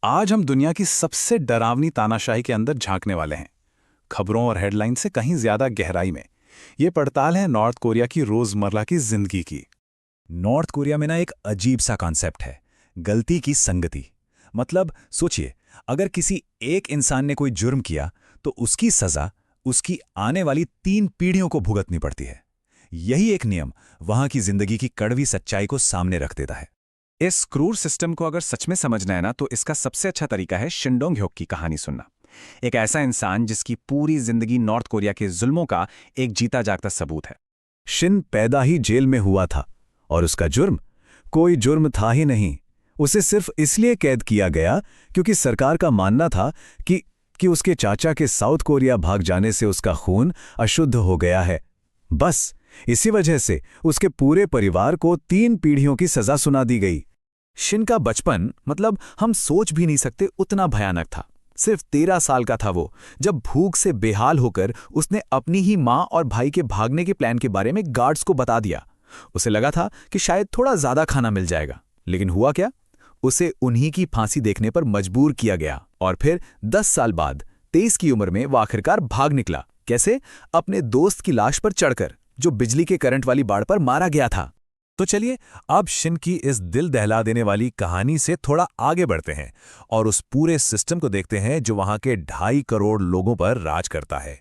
आज हम दुनिया की सबसे डरावनी तानाशाही के अंदर झांकने वाले हैं, खबरों और हेडलाइन से कहीं ज्यादा गहराई में। ये पड़ताल है नॉर्थ कोरिया की रोजमर्रा की जिंदगी की। नॉर्थ कोरिया में ना एक अजीब सा कॉन्सेप्ट है, गलती की संगति। मतलब सोचिए, अगर किसी एक इंसान ने कोई जुर्म किया तो उसकी सजा उसकी आने वाली 3 पीढ़ियों को भुगतनी पड़ती है। यही एक नियम वहां की जिंदगी की कड़वी सच्चाई को सामने रख देता है। इस क्रूर सिस्टम को अगर सच में समझना है ना, तो इसका सबसे अच्छा तरीका है शिनडोंग ह्योक की कहानी सुनना। एक ऐसा इंसान जिसकी पूरी जिंदगी नॉर्थ कोरिया के जुल्मों का एक जीता जागता सबूत है। शिन पैदा ही जेल में हुआ था और उसका जुर्म कोई जुर्म था ही नहीं। उसे सिर्फ इसलिए कैद किया गया क्योंकि सरकार का मानना था कि उसके चाचा के साउथ कोरिया भाग जाने से उसका खून अशुद्ध हो गया है। बस इसी वजह से उसके पूरे परिवार को 3 पीढ़ियों की सजा सुना दी गई। शिन का बचपन मतलब हम सोच भी नहीं सकते उतना भयानक था। सिर्फ 13 साल का था वो जब भूख से बेहाल होकर उसने अपनी ही माँ और भाई के भागने के प्लान के बारे में गार्ड्स को बता दिया। उसे लगा था कि शायद थोड़ा ज्यादा खाना मिल जाएगा, लेकिन हुआ क्या? उसे उन्हीं की फांसी देखने पर मजबूर किया गया और फिर 10 साल बाद 23 की उम्र में वो आखिरकार भाग निकला। कैसे? अपने दोस्त की लाश पर चढ़कर, जो बिजली के करंट वाली बाड़ पर मारा गया था। तो चलिए अब शिन की इस दिल दहला देने वाली कहानी से थोड़ा आगे बढ़ते हैं और उस पूरे सिस्टम को देखते हैं जो वहां के 2.5 करोड़ लोगों पर राज करता है।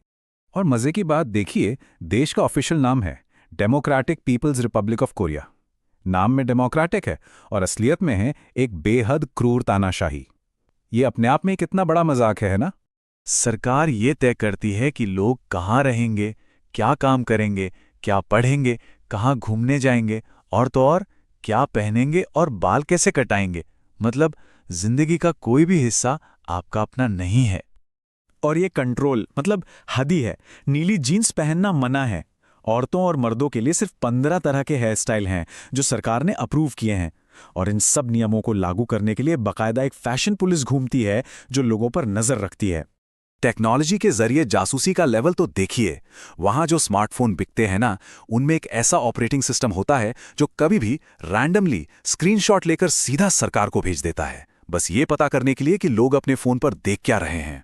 और मजे की बात देखिए, देश का ऑफिशियल नाम है Democratic People's Republic of Korea. नाम में डेमोक्रेटिक है और असलियत में है एक बेहद क्रूर तानाशाही। ये अपने आप में एक इतना बड़ा मजाक है ना? सरकार ये तय करती है कि लोग कहाँ रहेंगे, क्या काम करेंगे, क्या पढ़ेंगे, कहाँ घूमने जाएंगे और तो और क्या पहनेंगे और बाल कैसे कटाएंगे। मतलब जिंदगी का कोई भी हिस्सा आपका अपना नहीं है। और ये कंट्रोल मतलब हद ही है। नीली जीन्स पहनना मना है। औरतों और मर्दों के लिए सिर्फ 15 तरह के हेयर स्टाइल हैं जो सरकार ने अप्रूव किए हैं। और इन सब नियमों को लागू करने के लिए बाकायदा एक फैशन पुलिस घूमती है जो लोगों पर नजर रखती है। टेक्नोलॉजी के जरिए जासूसी का लेवल तो देखिए। वहां जो स्मार्टफोन बिकते हैं ना, उनमें एक ऐसा ऑपरेटिंग सिस्टम होता है जो कभी भी रैंडमली स्क्रीनशॉट लेकर सीधा सरकार को भेज देता है, बस ये पता करने के लिए कि लोग अपने फोन पर देख क्या रहे हैं।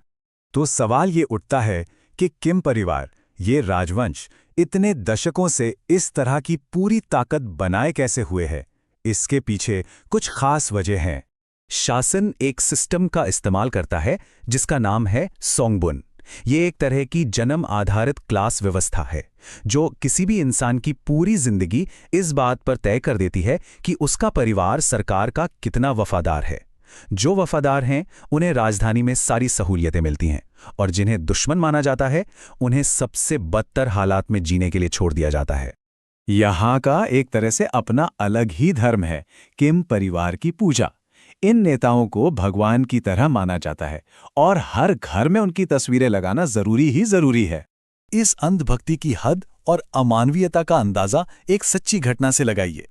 तो सवाल ये उठता है कि किम परिवार, ये राजवंश इतने दशकों से इस तरह की पूरी ताकत बनाए कैसे हुए है? इसके पीछे कुछ खास वजह हैं। शासन एक सिस्टम का इस्तेमाल करता है जिसका नाम है सोंगबुन। ये एक तरह की जन्म आधारित क्लास व्यवस्था है जो किसी भी इंसान की पूरी जिंदगी इस बात पर तय कर देती है कि उसका परिवार सरकार का कितना वफादार है। जो वफादार हैं उन्हें राजधानी में सारी सहूलियतें मिलती हैं और जिन्हें दुश्मन माना जाता है उन्हें सबसे बदतर हालात में जीने के लिए छोड़ दिया जाता है। यहाँ का एक तरह से अपना अलग ही धर्म है, किम परिवार की पूजा। इन नेताओं को भगवान की तरह माना जाता है और हर घर में उनकी तस्वीरें लगाना जरूरी है। इस अंधभक्ति की हद और अमानवीयता का अंदाजा एक सच्ची घटना से लगाइए।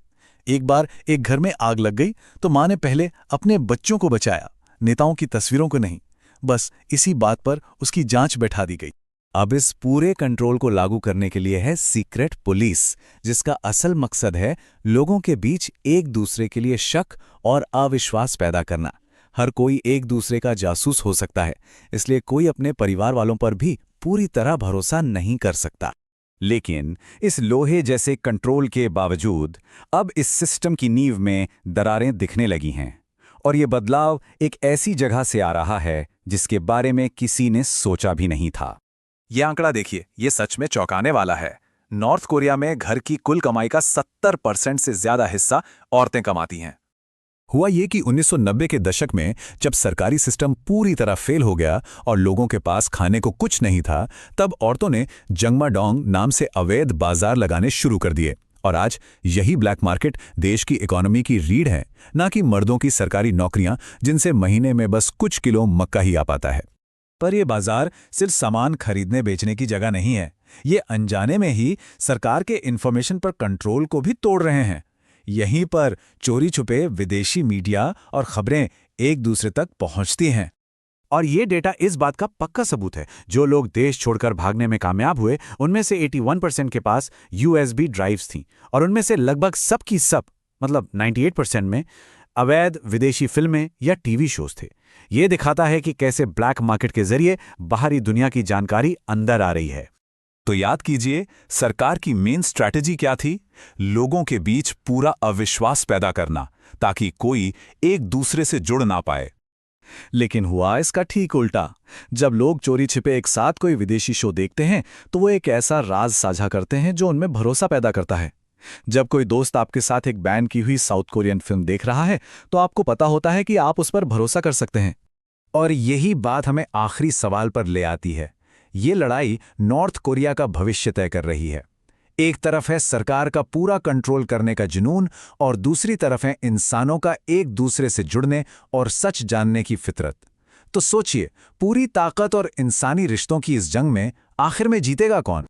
एक बार एक घर में आग लग गई तो मां ने पहले अपने बच्चों को बचाया, नेताओं की तस्वीरों को नहीं। बस इसी बात पर उसकी जांच बैठा दी गई। अब इस पूरे कंट्रोल को लागू करने के लिए है सीक्रेट पुलिस, जिसका असल मकसद है लोगों के बीच एक दूसरे के लिए शक और अविश्वास पैदा करना। हर कोई एक दूसरे का जासूस हो सकता है, इसलिए कोई अपने परिवार वालों पर भी पूरी तरह भरोसा नहीं कर सकता। लेकिन इस लोहे जैसे कंट्रोल के बावजूद अब इस सिस्टम की नींव में दरारें दिखने लगी हैं। और ये बदलाव एक ऐसी जगह से आ रहा है जिसके बारे में किसी ने सोचा भी नहीं था। ये आंकड़ा देखिए, ये सच में चौंकाने वाला है। नॉर्थ कोरिया में घर की कुल कमाई का 70% से ज्यादा हिस्सा औरतें कमाती हैं। हुआ ये कि 1990 के दशक में जब सरकारी सिस्टम पूरी तरह फेल हो गया और लोगों के पास खाने को कुछ नहीं था, तब औरतों ने जंगमाडोंग नाम से अवैध बाजार लगाने शुरू कर दिए। और आज यही ब्लैक मार्केट देश की इकोनॉमी की रीढ़ है, ना कि मर्दों की सरकारी नौकरियां जिनसे महीने में बस कुछ किलो मक्का ही आ पाता है। पर यह बाजार सिर्फ सामान खरीदने बेचने की जगह नहीं है। ये अनजाने में ही सरकार के इंफॉर्मेशन पर कंट्रोल को भी तोड़ रहे हैं। यहीं पर चोरी छुपे विदेशी मीडिया और खबरें एक दूसरे तक पहुंचती हैं। और ये डेटा इस बात का पक्का सबूत है, जो लोग देश छोड़कर भागने में कामयाब हुए उनमें से 81% के पास यूएसबी ड्राइव्स थीं और उनमें से लगभग सब की सब मतलब 98% में अवैध विदेशी फिल्में या टीवी शोज थे। ये दिखाता है कि कैसे ब्लैक मार्केट के जरिए बाहरी दुनिया की जानकारी अंदर आ रही है। तो याद कीजिए, सरकार की मेन स्ट्रैटेजी क्या थी? लोगों के बीच पूरा अविश्वास पैदा करना, ताकि कोई एक दूसरे से जुड़ ना पाए। लेकिन हुआ इसका ठीक उल्टा। जब लोग चोरी छिपे एक साथ कोई विदेशी शो देखते हैं तो वो एक ऐसा राज साझा करते हैं जो उनमें भरोसा पैदा करता है। जब कोई दोस्त आपके साथ एक बैन की हुई साउथ कोरियन फिल्म देख रहा है तो आपको पता होता है कि आप उस पर भरोसा कर सकते हैं। और यही बात हमें आखिरी सवाल पर ले आती है। ये लड़ाई नॉर्थ कोरिया का भविष्य तय कर रही है। एक तरफ है सरकार का पूरा कंट्रोल करने का जुनून और दूसरी तरफ है इंसानों का एक दूसरे से जुड़ने और सच जानने की फितरत। तो सोचिए, पूरी ताकत और इंसानी रिश्तों की इस जंग में आखिर में जीतेगा कौन?